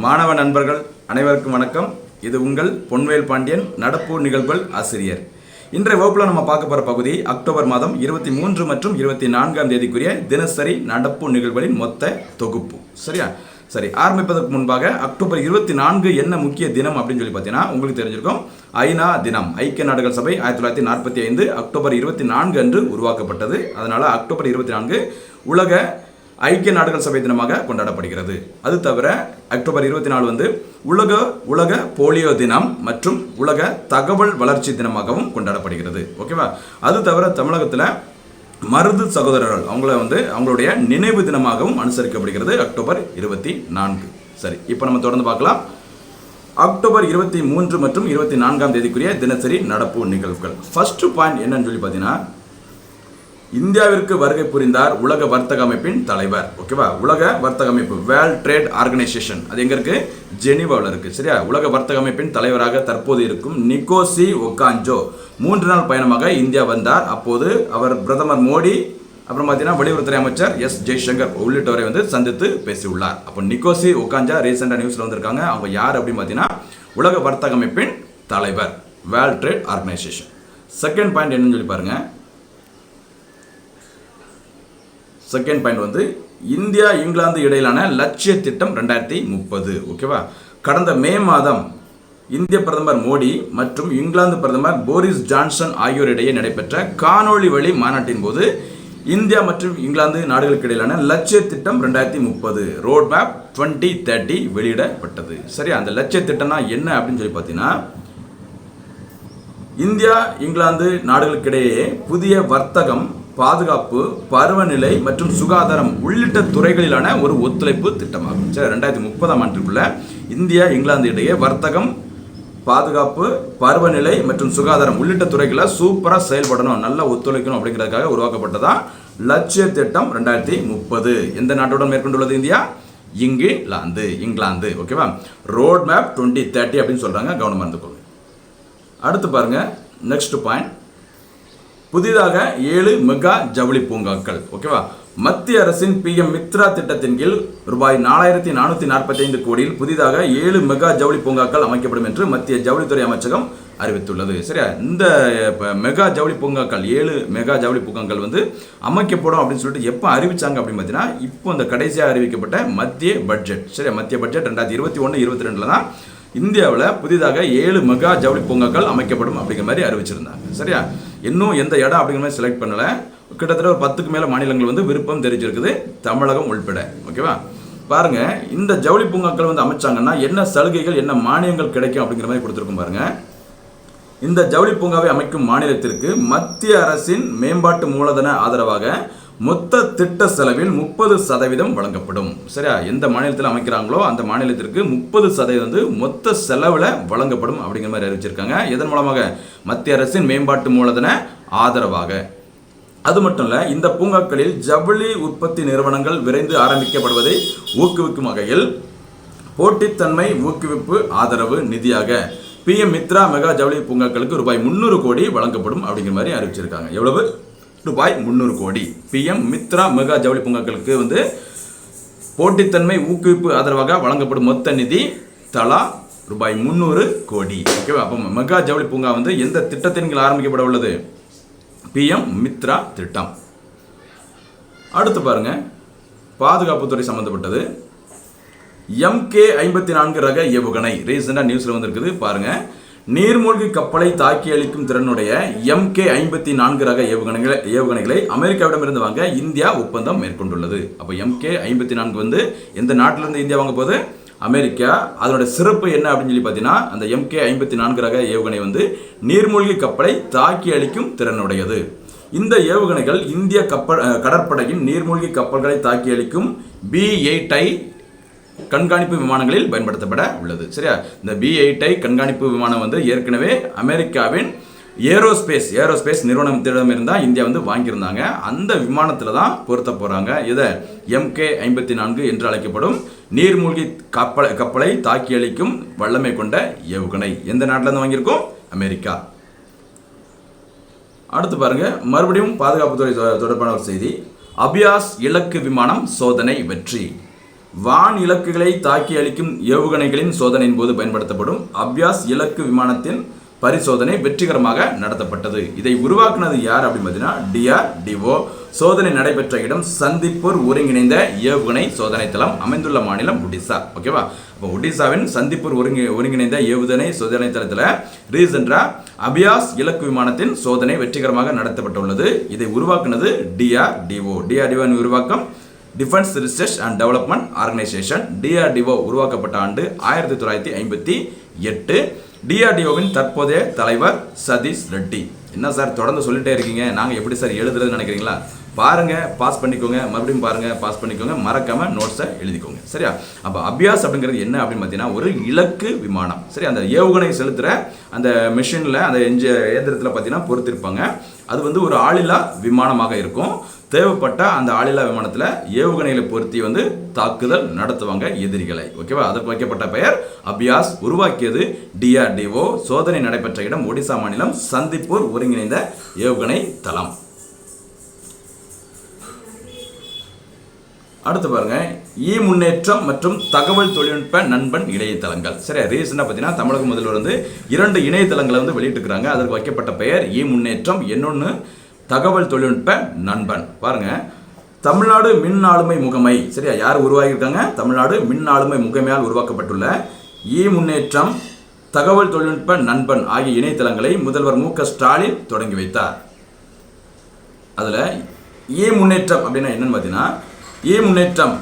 மாணவ நண்பர்கள் அனைவருக்கும் வணக்கம். இது உங்கள் பொன்வேல் பாண்டியன் நடப்பு நிகழ்வுகள் ஆசிரியர். இன்றைய வகுப்பில் நம்ம பார்க்க போகிற பகுதி அக்டோபர் மாதம் 23 மற்றும் 24ஆம் தேதிக்குரிய தினசரி நடப்பு நிகழ்வுகளின் மொத்த தொகுப்பு. சரியா? சரி, ஆரம்பிப்பதற்கு முன்பாக அக்டோபர் 24 என்ன முக்கிய தினம் அப்படின்னு சொல்லி பார்த்தீங்கன்னா உங்களுக்கு தெரிஞ்சிருக்கும். ஐநா தினம். ஐக்கிய நாடுகள் சபை 1945 அக்டோபர் 24 அன்று உருவாக்கப்பட்டது. அதனால் அக்டோபர் 24 உலக ஐக்கிய நாடுகள் சபை தினமாக கொண்டாடப்படுகிறது. அது தவிர அக்டோபர் 24 உலக போலியோ தினம் மற்றும் உலக தகவல் வளர்ச்சி தினமாகவும் கொண்டாடப்படுகிறது. ஓகேவா? அது தவிர தமிழகத்தில் மருது சகோதரர்கள் அவங்களுடைய நினைவு தினமாகவும் அனுசரிக்கப்படுகிறது அக்டோபர் 24. சரி, இப்போ நம்ம தொடர்ந்து பார்க்கலாம். அக்டோபர் 23 மற்றும் 24ஆம் தேதிக்குரிய தினசரி நடப்பு நிகழ்வுகள். ஃபர்ஸ்ட் பாயிண்ட் என்னன்னு சொல்லி பார்த்தீங்கன்னா, இந்தியாவிற்கு வருகை புரிந்தார் உலக வர்த்தக அமைப்பின் தலைவர். ஓகேவா? உலக வர்த்தக அமைப்பு வேர்ல்ட் ட்ரேட் ஆர்கனைசேஷன், அது எங்க இருக்கு? ஜெனீவாவில் இருக்கு. சரியா? உலக வர்த்தக அமைப்பின் தலைவராக தற்போது இருக்கும் நிக்கோசி ஒக்காஞ்சோ 3 நாள் பயணமாக இந்தியா வந்தார். அப்போது அவர் பிரதமர் மோடி, அப்புறம் பார்த்தீங்கன்னா வெளியுறவுத்துறை அமைச்சர் எஸ் ஜெய்சங்கர் உள்ளிட்டவரை சந்தித்து பேசியுள்ளார். அப்போ நிக்கோசி ஒக்காஞ்சா ரீசெண்டாக நியூஸ்ல வந்திருக்காங்க. அவங்க யார் அப்படின்னு பார்த்தீங்கன்னா உலக வர்த்தக அமைப்பின் தலைவர், world trade organisation. Second point என்னன்னு சொல்லி பாருங்க. செகண்ட் பாயிண்ட் இந்தியா இங்கிலாந்து இடையிலான லட்சிய திட்டம் 2030. ஓகேவா? கடந்த மே மாதம் இந்திய பிரதமர் மோடி மற்றும் இங்கிலாந்து பிரதமர் போரிஸ் ஜான்சன் ஆகியோரிடையே நடைபெற்ற காணொளி வழி மாநாட்டின் போது இந்தியா மற்றும் இங்கிலாந்து நாடுகளுக்கு இடையிலான லட்சிய திட்டம் 2030 ரோட் மேப் 2030 வெளியிடப்பட்டது. சரி, அந்த லட்சிய திட்டம்னா என்ன அப்படின்னு சொல்லி பார்த்தீங்கன்னா, இந்தியா இங்கிலாந்து நாடுகளுக்கிடையே புதிய வர்த்தகம், பாதுகாப்பு, பருவநிலை மற்றும் சுகாதாரம் உள்ளிட்ட துறைகளிலான ஒரு ஒத்துழைப்பு திட்டமாகும். சரி, 2030ஆம் ஆண்டுக்குள்ள இந்தியா இங்கிலாந்து இடையே வர்த்தகம், பாதுகாப்பு, பருவநிலை மற்றும் சுகாதாரம் உள்ளிட்ட துறைகளை சூப்பரா செயல்படணும், நல்லா ஒத்துழைக்கணும் அப்படிங்கிறதுக்காக உருவாக்கப்பட்டதா லட்சிய திட்டம் 2030. எந்த நாட்டுடன் மேற்கொண்டுள்ளது இந்தியா? இங்கிலாந்து. ஓகேவா? ரோட் மேப் 2030 அப்படின்னு சொல்றாங்க. கவனமா இருந்துக்கோங்க. அடுத்து பாருங்க, நெக்ஸ்ட் பாயிண்ட். புதிதாக 7 மெகா ஜவுளி பூங்காக்கள். ஓகேவா? மத்திய அரசின் PM மித்ரா திட்டத்தின் கீழ் ரூபாய் 4445 கோடியில் புதிதாக 7 மெகா ஜவுளி பூங்காக்கள் அமைக்கப்படும் என்று மத்திய ஜவுளித்துறை அமைச்சகம் அறிவித்துள்ளது. சரியா? இந்த மெகா ஜவுளி பூங்காக்கள் 7 மெகா ஜவுளி பூங்காக்கள் அமைக்கப்படும் அப்படின்னு சொல்லிட்டு எப்போ அறிவிச்சாங்க அப்படின்னு பார்த்தீங்கன்னா, இப்போ இந்த கடைசியாக அறிவிக்கப்பட்ட மத்திய பட்ஜெட். சரியா? மத்திய பட்ஜெட் 2021-22 தான் இந்தியாவில் புதிதாக 7 மெகா ஜவுளி பூங்காக்கள் அமைக்கப்படும் அப்படிங்கிற மாதிரி அறிவிச்சிருந்தாங்க. சரியா? இன்னும் எந்த இடம் அப்படிங்கிற மாதிரி செலக்ட் பண்ணல. கிட்டத்தட்ட ஒரு 10க்கு மேல மாநிலங்கள் விருப்பம் தெரிவிச்சிருக்குது, தமிழகம் உள்பட. ஓகேவா? பாருங்க, இந்த ஜவுளி பூங்காக்கள் அமைச்சாங்கன்னா என்ன சலுகைகள், என்ன மானியங்கள் கிடைக்கும் அப்படிங்கிற மாதிரி கொடுத்துருக்கும் பாருங்க. இந்த ஜவுளி பூங்காவை அமைக்கும் மாநிலத்திற்கு மத்திய அரசின் மேம்பாட்டு மூலதன ஆதரவாக மொத்த திட்ட செலவில் 30% வழங்கப்படும். சரியா? எந்த மாநிலத்தில் அமைக்கிறாங்களோ அந்த மாநிலத்திற்கு 30% மொத்த செலவில் வழங்கப்படும் அப்படிங்கிற மாதிரி அறிவிச்சிருக்காங்க. இதன் மூலமாக மத்திய அரசின் மேம்பாட்டு மூலதன ஆதரவாக. அது மட்டும் இல்ல, இந்த பூங்காக்களில் ஜவுளி உற்பத்தி நிறுவனங்கள் விரைந்து ஆரம்பிக்கப்படுவதை ஊக்குவிக்கும் வகையில் போட்டித்தன்மை ஊக்குவிப்பு ஆதரவு நிதியாக PM மித்ரா மெகா ஜவுளி பூங்காக்களுக்கு ரூபாய் 300 கோடி வழங்கப்படும் அப்படிங்கிற மாதிரி அறிவிச்சிருக்காங்க. எவ்வளவு? ரூபாய் 300 கோடி. PM மித்ரா மெகா ஜவுளி பூங்காக்களுக்கு போட்டித்தன்மை ஊக்குவிப்பு ஆதரவாக வழங்கப்படும் மொத்த நிதி தலா ரூபாய் 300 கோடி. ஓகேவா? அப்போ மெகா ஜவுளி பூங்கா எந்த திட்டத்தின் கீழ் ஆரம்பிக்கப்பட உள்ளது? PM மித்ரா திட்டம். அடுத்து பாருங்க, பாதுகாப்புத்துறை சம்பந்தப்பட்டது. MK-54 ரக ஏவுகணை ரீசெண்டா நியூஸ்ல வந்திருக்குது பாருங்க. நீர்மூழ்கி கப்பலை தாக்கி அளிக்கும் திறனுடைய MK-54 ரக ஏவுகணைகளை அமெரிக்காவிடமிருந்து வாங்க இந்தியா ஒப்பந்தம் மேற்கொண்டுள்ளது. அப்போ MK-54 எந்த நாட்டிலிருந்து இந்தியா வாங்க போகுது? அமெரிக்கா. அதனுடைய சிறப்பு என்ன அப்படின்னு சொல்லி பார்த்தீங்கன்னா, அந்த MK-54 ரக ஏவுகணை நீர்மூழ்கி கப்பலை தாக்கி அளிக்கும் திறனுடையது. இந்த ஏவுகணைகள் இந்திய கடற்படையின் நீர்மூழ்கி கப்பல்களை தாக்கி அளிக்கும் B-8I கண்காணிப்பு விமானங்களில் பயன்படுத்தப்பட உள்ளது. சரியா? இந்த B-8I கண்காணிப்பு விமானம் ஏற்கனவே அமெரிக்காவின் ஏரோஸ்பேஸ் நிறுவனத்திடம் இருந்தா இந்தியா வாங்கியிருந்தாங்க. அந்த விமானத்தில் தான் பொருத்த போறாங்க. இதை MK-54 என்று அழைக்கப்படும் நீர்மூழ்கி கப்பலை தாக்கி அளிக்கும் வல்லமை கொண்ட ஏவுகணை எந்த நாட்டில இருந்து வாங்கியிருக்கோம்? அமெரிக்கா. அடுத்து பாருங்க, மறுபடியும் பாதுகாப்புத்துறை தொடர்பான ஒரு செய்தி. அபியாஸ் இலக்கு விமானம் சோதனை வெற்றி. வான் இலக்குகளை தாக்கி அளிக்கும் ஏவுகணைகளின் சோதனையின் போது பயன்படுத்தப்படும் அபியாஸ் இலக்கு விமானத்தின் பரிசோதனை வெற்றிகரமாக நடத்தப்பட்டது. இதை உருவாக்குனது யார் அப்படின்னு பார்த்தீங்கன்னா DRDO. சோதனை நடைபெற்ற இடம் சந்திப்பூர் ஒருங்கிணைந்த ஏவுகணை சோதனை தளம், அமைந்துள்ள மாநிலம் ஒடிசா. ஓகேவா? அப்போ ஒடிசாவின் சந்திப்பூர் ஒருங்கிணைந்த ஏவுகணை சோதனை தளத்தில் ரீசெண்டா அபியாஸ் இலக்கு விமானத்தின் சோதனை வெற்றிகரமாக நடத்தப்பட்டுள்ளது. இதை உருவாக்குனது DRDO. DRDO உருவாக்கம் defence research and development organisation. DRDO உருவாக்கப்பட்ட ஆண்டு 1958. DRDOவின் தற்போதைய தலைவர் சதீஷ் ரெட்டி. என்ன சார் தொடர்ந்து சொல்லிட்டே இருக்கீங்க, நாங்கள் எப்படி சார் எழுதுறதுன்னு நினைக்கிறீங்களா? பாருங்க, பாஸ் பண்ணிக்கோங்க, மறுபடியும் பாருங்க, பாஸ் பண்ணிக்கோங்க, மறக்காம நோட்ஸை எழுதிக்கோங்க. சரியா? அப்போ அபியாஸ் அப்படிங்கிறது என்ன அப்படின்னு பார்த்தீங்கன்னா ஒரு இலக்கு விமானம். சரி, அந்த ஏவுகணை செலுத்துகிற அந்த மிஷினில் அந்த இயந்திரத்தில் பார்த்தீங்கன்னா பொறுத்திருப்பாங்க. அது வந்து ஒரு ஆளில்லா விமானமாக இருக்கும். தேவைப்பட்ட அந்த ஆளில்லா விமானத்தில் ஏவுகணைகளை பொருத்தி தாக்குதல் நடத்துவாங்க எதிரிகளை. ஓகேவா? அதற்கு வைக்கப்பட்ட பெயர் அபியாஸ். உருவாக்கியது DRDO. சோதனை நடைபெற்ற இடம் ஒடிசா மாநிலம் சந்திப்பூர் ஒருங்கிணைந்த ஏவுகணை தளம். அடுத்து பாருங்க, முன்னேற்றம் மற்றும் தகவல் தொழில்நுட்ப நண்பன் இணையதளங்கள். சரி, ரீசெண்டாக பார்த்தீங்கன்னா தமிழக முதல்வர் 2 இணையதளங்களை வெளியிட்டிருக்கிறாங்க. அதற்கு வைக்கப்பட்ட பெயர் முன்னேற்றம், இன்னொன்று தகவல் தொழில்நுட்ப நண்பன். பாருங்க, தமிழ்நாடு மின் ஆளுமை முகமை. சரியா? யார் உருவாகியிருக்காங்க? தமிழ்நாடு மின் ஆளுமை முகமையால் உருவாக்கப்பட்டுள்ள முன்னேற்றம், தகவல் தொழில்நுட்ப நண்பன் ஆகிய இணையதளங்களை முதல்வர் மு க ஸ்டாலின் தொடங்கி வைத்தார். அதில் முன்னேற்றம் அப்படின்னா என்னன்னு பார்த்தீங்கன்னா முன்னேற்றம்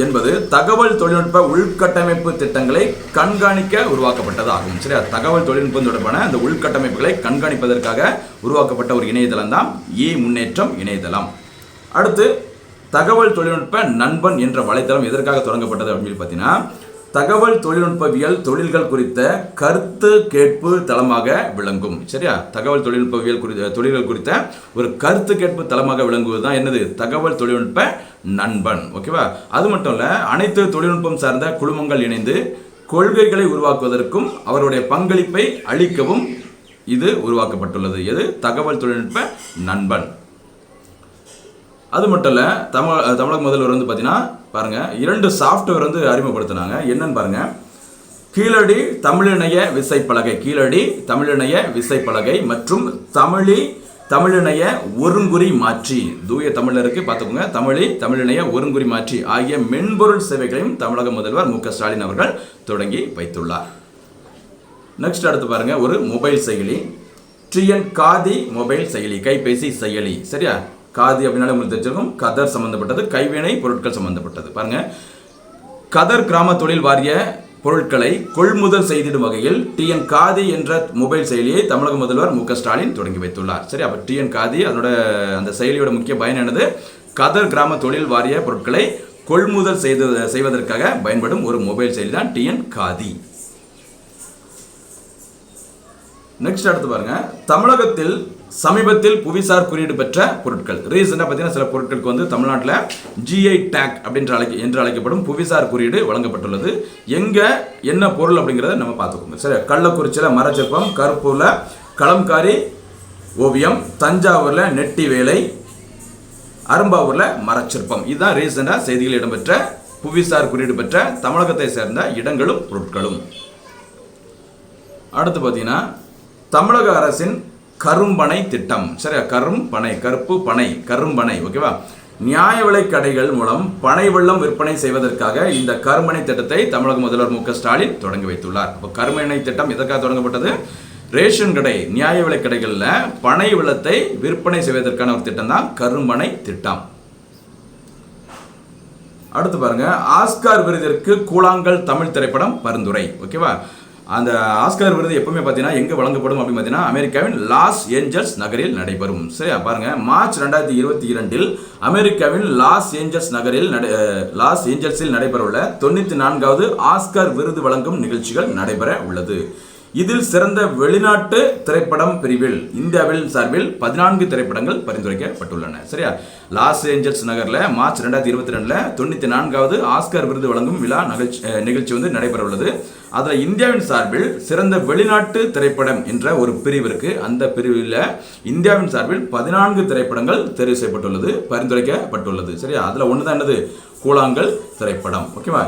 என்பது தகவல் தொழில்நுட்ப உள்கட்டமைப்பு திட்டங்களை கண்காணிக்க உருவாக்கப்பட்டது ஆகும். சரியா? தகவல் தொழில்நுட்பம் தொடர்பான அந்த உள்கட்டமைப்புகளை கண்காணிப்பதற்காக உருவாக்கப்பட்ட ஒரு இணையதளம் தான் முன்னேற்றம் இணையதளம். அடுத்து தகவல் தொழில்நுட்ப நண்பன் என்ற வலைத்தளம் எதற்காக தொடங்கப்பட்டது அப்படின்னு பார்த்தீங்கன்னா தகவல் தொழில்நுட்பவியல் தொழில்கள் குறித்த கருத்து கேட்பு தளமாக விளங்கும். சரியா? தகவல் தொழில்நுட்பவியல் தொழில்கள் குறித்த ஒரு கருத்து கேட்பு தளமாக விளங்குவது தான் என்னது? தகவல் தொழில்நுட்ப நண்பன். ஓகேவா? அது மட்டும் இல்ல, அனைத்து தொழில்நுட்பம் சார்ந்த குழுமங்கள் இணைந்து கொள்கைகளை உருவாக்குவதற்கும் அவருடைய பங்களிப்பை அளிக்கவும் இது உருவாக்கப்பட்டுள்ளது. எது? தகவல் தொழில்நுட்ப நண்பன். அது மட்டும் இல்ல, தமிழக முதல்வர் பார்த்தீங்கன்னா பாருங்க 2 சாஃப்ட்வேர் அறிமுகப்படுத்தினாங்க. என்னன்னு பாருங்க, கீழடி தமிழிணைய விசைப்பலகை, கீழடி தமிழிணைய விசைப்பலகை மற்றும் தமிழிணைய ஒருங்குறி மாற்றி. தூய தமிழ்ல இருக்கு, பார்த்துக்கோங்க. தமிழிணைய ஒருங்குறி மாற்றி ஆகிய மென்பொருள் சேவைகளையும் தமிழக முதல்வர் மு க ஸ்டாலின் அவர்கள் தொடங்கி வைத்துள்ளார். நெக்ஸ்ட் அடுத்து பாருங்க, ஒரு மொபைல் செயலி, டிஎன் காதி மொபைல் செயலி, கைபேசி செயலி. சரியா? காதி அப்படின்னாலே உங்களுக்கு தெரிஞ்சிருக்கும், கதர் சம்பந்தப்பட்டது, கைவினை பொருட்கள் சம்பந்தப்பட்டது. பாருங்க, கதர் கிராம தொழில் வாரிய பொருட்களை கொள்முதல் செய்திடும் வகையில் டிஎன் காதி என்ற மொபைல் செயலியை தமிழக முதல்வர் மு க ஸ்டாலின் தொடங்கி வைத்துள்ளார். சரி, அப்போ டிஎன் காதி அதோட அந்த செயலியோட முக்கிய பயன் என்னது? கதர் கிராம தொழில் வாரிய பொருட்களை கொள்முதல் செய்வதற்காக பயன்படும் ஒரு மொபைல் செயலி தான் டிஎன் காதி. நெக்ஸ்ட் அடுத்து பாருங்க, தமிழகத்தில் சமீபத்தில் புவிசார் குறியீடு பெற்ற பொருட்கள். ரீசெண்டாக பார்த்தீங்கன்னா சில பொருட்களுக்கு தமிழ்நாட்டில் GI டேக் என்று அழைக்கப்படும் புவிசார் குறியீடு வழங்கப்பட்டுள்ளது. எங்கே என்ன பொருள் அப்படிங்கிறத நம்ம பார்த்துக்கோங்க. சரி, கள்ளக்குறிச்சியில் மரச்சிற்பம், கருப்பூரில் கலம்காரி ஓவியம், தஞ்சாவூரில் நெட்டி வேலை, அரும்பாவூரில் மரச்சிற்பம். இதுதான் ரீசெண்டாக செய்திகள் இடம்பெற்ற புவிசார் குறியீடு பெற்ற தமிழகத்தை சேர்ந்த இடங்களும் பொருட்களும். அடுத்து பார்த்தீங்கன்னா தமிழக அரசின் கரும்பனை திட்டம். சரியா? கரும்பனை, கருப்பு பனை, கரும்பனை. ஓகேவா? நியாய விலை கடைகள் மூலம் பனை வெல்லம் விற்பனை செய்வதற்காக இந்த கரும்பனை திட்டத்தை தமிழக முதல்வர் மு க ஸ்டாலின் தொடங்கி வைத்துள்ளார். இப்போ கரும்பனை திட்டம் எதற்காக தொடங்கப்பட்டது? ரேஷன் கடை, நியாய விலை கடைகளில் பனை வெல்லத்தை விற்பனை செய்வதற்கான ஒரு திட்டம் தான் கரும்பனை திட்டம். அடுத்து பாருங்க, ஆஸ்கார் விருதிற்கு கூழாங்கல் தமிழ் திரைப்படம் பரிந்துரை. ஓகேவா? அந்த ஆஸ்கார் விருது எப்பவுமே பார்த்தீங்கன்னா எங்கே வழங்கப்படும் அப்படின்னு பார்த்தீங்கன்னா அமெரிக்காவின் லாஸ் ஏஞ்சல்ஸ் நகரில் நடைபெறும். சரியா? பாருங்க, மார்ச் 2022 அமெரிக்காவின் லாஸ் ஏஞ்சல்ஸில் நடைபெறவுள்ள 94வது ஆஸ்கார் விருது வழங்கும் நிகழ்ச்சிகள் நடைபெற உள்ளது. இதில் சிறந்த வெளிநாட்டு திரைப்படம் பிரிவில் இந்தியாவில் சார்பில் 14 திரைப்படங்கள் பரிந்துரைக்கப்பட்டுள்ளன. சரியா? லாஸ் ஏஞ்சல்ஸ் நகரில் மார்ச் 2022 94வது ஆஸ்கார் விருது வழங்கும் விழா நிகழ்ச்சி நடைபெற உள்ளது. அதில் இந்தியாவின் சார்பில் சிறந்த வெளிநாட்டு திரைப்படம் என்ற ஒரு பிரிவு இருக்கு. அந்த பிரிவில் இந்தியாவின் சார்பில் 14 திரைப்படங்கள் தேர்வு செய்யப்பட்டுள்ளது, பரிந்துரைக்கப்பட்டுள்ளது. சரியா? அதில் ஒன்று தான் என்னது? கூழாங்கல் திரைப்படம். ஓகேவா?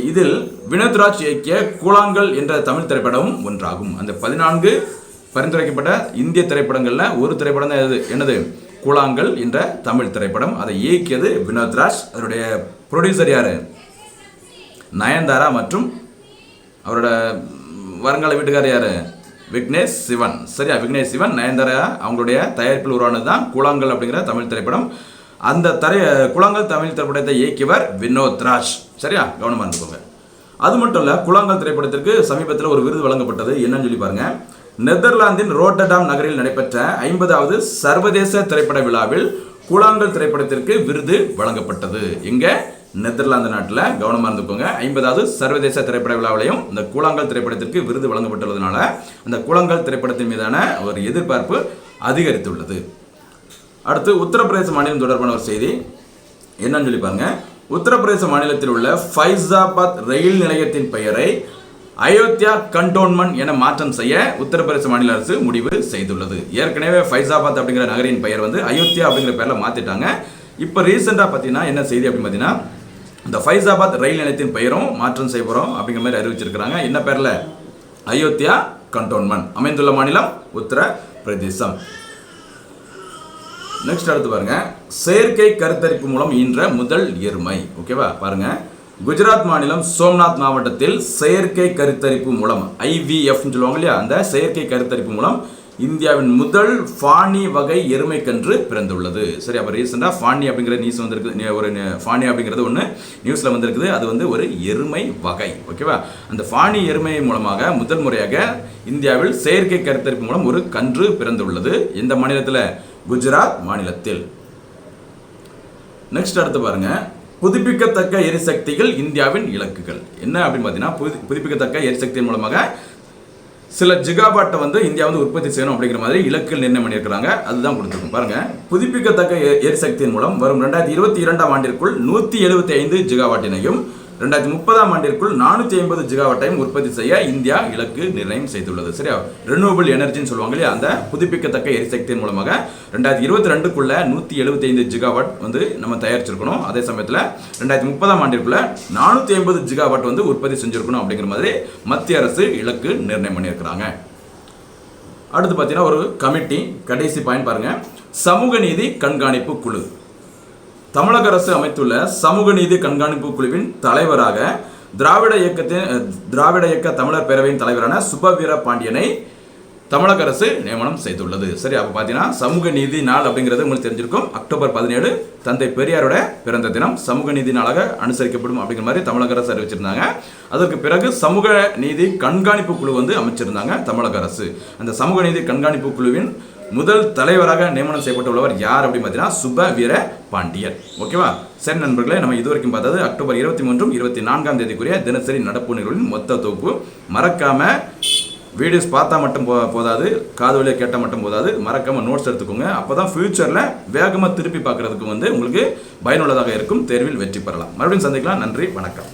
இதில் வினோத்ராஜ் இயக்கிய கூழாங்கல் என்ற தமிழ் திரைப்படமும் ஒன்றாகும். அந்த 14 பரிந்துரைக்கப்பட்ட இந்திய திரைப்படங்களில் ஒரு திரைப்படம் தான் என்னது? கூழாங்கல் என்ற தமிழ் திரைப்படம். அதை இயக்கியது வினோத்ராஜ். அதனுடைய ப்ரொடியூசர் யாரு? நயன்தாரா மற்றும் அவரோட வருங்கால வீட்டுக்காரர் யாரு? விக்னேஷ் சிவன். சரியா? விக்னேஷ் சிவன், நயன்தாரா அவங்களுடைய தயாரிப்பில் உருவானது தான் கூழாங்கல் அப்படிங்கிற தமிழ் திரைப்படம். அந்த கூழாங்கல் தமிழ் திரைப்படத்தை இயக்கியவர் வினோத்ராஜ். சரியா? கவனமாக இருந்துக்கோங்க. அது மட்டும் இல்லை, கூழாங்கல் திரைப்படத்திற்கு சமீபத்தில் ஒரு விருது வழங்கப்பட்டது. என்னன்னு சொல்லி பாருங்க. நெதர்லாந்தின் ரோட்டர்டாம் நகரில் நடைபெற்ற 50வது சர்வதேச திரைப்பட விழாவில் கூழாங்கல் திரைப்படத்திற்கு விருது வழங்கப்பட்டது. எங்க? நெதர்லாந்து நாட்டில். கவனமாக இருந்துக்கோங்க. 50வது சர்வதேச திரைப்பட விழாவிலையும் இந்த கூழாங்கல் திரைப்படத்திற்கு விருது வழங்கப்பட்டுள்ளதுனால அந்த கூழாங்கல் திரைப்படத்தின் மீதான ஒரு எதிர்பார்ப்பு அதிகரித்துள்ளது. அடுத்து உத்தரப்பிரதேச மாநிலம் தொடர்பான ஒரு செய்தி. என்னன்னு சொல்லி பாருங்க. உத்தரப்பிரதேச மாநிலத்தில் உள்ள ஃபைசாபாத் ரயில் நிலையத்தின் பெயரை அயோத்தியா கண்டோன்மெண்ட் என மாற்றம் செய்ய உத்தரப்பிரதேச மாநில அரசு முடிவு செய்துள்ளது. ஏற்கனவே ஃபைசாபாத் அப்படிங்கிற நகரின் பெயர் அயோத்தியா அப்படிங்கிற பெயரில் மாற்றிட்டாங்க. இப்போ ரீசெண்டாக பார்த்தீங்கன்னா என்ன செய்தி அப்படின்னு பார்த்தீங்கன்னா, இந்த ஃபைசாபாத் ரயில் நிலையத்தின் பெயரும் மாற்றம் செய்ய போகிறோம் அப்படிங்கிற மாதிரி அறிவிச்சிருக்கிறாங்க. என்ன பேரில்? அயோத்தியா கண்டோன்மெண்ட். அமைந்துள்ள மாநிலம் உத்தரப்பிரதேசம். நெக்ஸ்ட் அடுத்து பாருங்க. செயற்கை கருத்தரிப்பு மூலம் ஈன்ற முதல் எருமை. ஓகேவா? பாருங்க. குஜராத் மாநிலம் சோம்நாத் மாவட்டத்தில் செயற்கை கருத்தரிப்பு மூலம் IVF சொல்லுவாங்க இல்லையா, அந்த செயற்கை கருத்தரிப்பு மூலம் இந்தியாவின் முதல் ஃபானி வகை எருமை கன்று பிறந்துள்ளது. சரி, அப்போ ரீசெண்டாக ஃபானி அப்படிங்கிற நியூஸ் வந்திருக்கு. ஒரு ஃபானி அப்படிங்கிறது ஒன்று நியூஸில் வந்திருக்குது. அது ஒரு எருமை வகை. ஓகேவா? அந்த ஃபானி எருமை மூலமாக முதல் முறையாக இந்தியாவில் செயற்கை கருத்தரிப்பு மூலம் ஒரு கன்று பிறந்துள்ளது. எந்த மாநிலத்தில்? குஜராத் மாநிலத்தில். நெக்ஸ்ட் அடுத்து பாருங்க. புதுப்பிக்கத்தக்க எரிசக்திகள் இந்தியாவின் இலக்குகள் என்ன அப்படின்னு பார்த்தீங்கன்னா, புதுப்பிக்கத்தக்க எரிசக்தி மூலமாக சில ஜிகாபாட்டை இந்தியா உற்பத்தி செய்யணும் அப்படிங்கிற மாதிரி இலக்குகள் நிர்ணயம் பண்ணியிருக்கிறாங்க. அதுதான் கொடுத்துருக்கும். பாருங்க. புதுப்பிக்கத்தக்க எரிசக்தியின் மூலம் வரும் 2022ஆம் ஆண்டிற்குள் 175 ஜிகாவாட்டினையும் 2030ஆம் ஆண்டிற்குள் 450 ஜிகாவாட்டையும் உற்பத்தி செய்ய இந்தியா இலக்கு நிர்ணயம் செய்துள்ளது. சரியா? ரெனியூவபிள் எனர்ஜின்னு சொல்லுவாங்க இல்லையா, அந்த புதுப்பிக்கத்தக்க எரிசக்தியின் மூலமாக 2022க்குள்ள 175 ஜிகாவாட் நம்ம தயாரிச்சிருக்கணும். அதே சமயத்தில் 2030ஆம் ஆண்டிற்குள்ள 450 ஜிகாவாட் உற்பத்தி செஞ்சிருக்கணும் அப்படிங்கிற மாதிரி மத்திய அரசு இலக்கு நிர்ணயம் பண்ணியிருக்கிறாங்க. அடுத்து பார்த்தீங்கன்னா ஒரு கமிட்டி. கடைசி பாயிண்ட் பாருங்க. சமூக நீதி கண்காணிப்பு குழு. தமிழக அரசு அமைத்துள்ள சமூக நீதி கண்காணிப்பு குழுவின் தலைவராக திராவிட இயக்க தமிழர் பேரவையின் தலைவரான சுபவீர பாண்டியனை தமிழக அரசு நியமனம் செய்துள்ளது. சரி, அப்போ பார்த்தீங்கன்னா சமூக நீதி நாள் அப்படிங்கிறது உங்களுக்கு தெரிஞ்சிருக்கும். அக்டோபர் 17 தந்தை பெரியாரோட பிறந்த தினம் சமூக நீதி நாளாக அனுசரிக்கப்படும் அப்படிங்கிற மாதிரி தமிழக அரசு அறிவிச்சிருந்தாங்க. அதற்கு பிறகு சமூக நீதி கண்காணிப்பு குழு அமைச்சிருந்தாங்க தமிழக அரசு. அந்த சமூக நீதி கண்காணிப்பு குழுவின் முதல் தலைவராக நியமனம் செய்யப்பட்டுள்ளவர் யார் அப்படின்னு பார்த்தீங்கன்னா சுப வீர பாண்டியன். ஓகேவா? சரி நண்பர்களே, நம்ம இதுவரைக்கும் பார்த்தது அக்டோபர் 23 24ஆம் தேதிக்குரிய தினசரி நடப்பு நிகழ்வின் மொத்த தொகுப்பு. மறக்காம வீடியோஸ் பார்த்தா மட்டும் போதாது, காது வழியாக கேட்டால் மட்டும் போதாது, மறக்காம நோட்ஸ் எடுத்துக்கோங்க. அப்போதான் ஃபியூச்சரில் வேகமாக திருப்பி பார்க்கறதுக்கு உங்களுக்கு பயனுள்ளதாக இருக்கும். தேர்வில் வெற்றி பெறலாம். மறுபடியும் சந்திக்கலாம். நன்றி, வணக்கம்.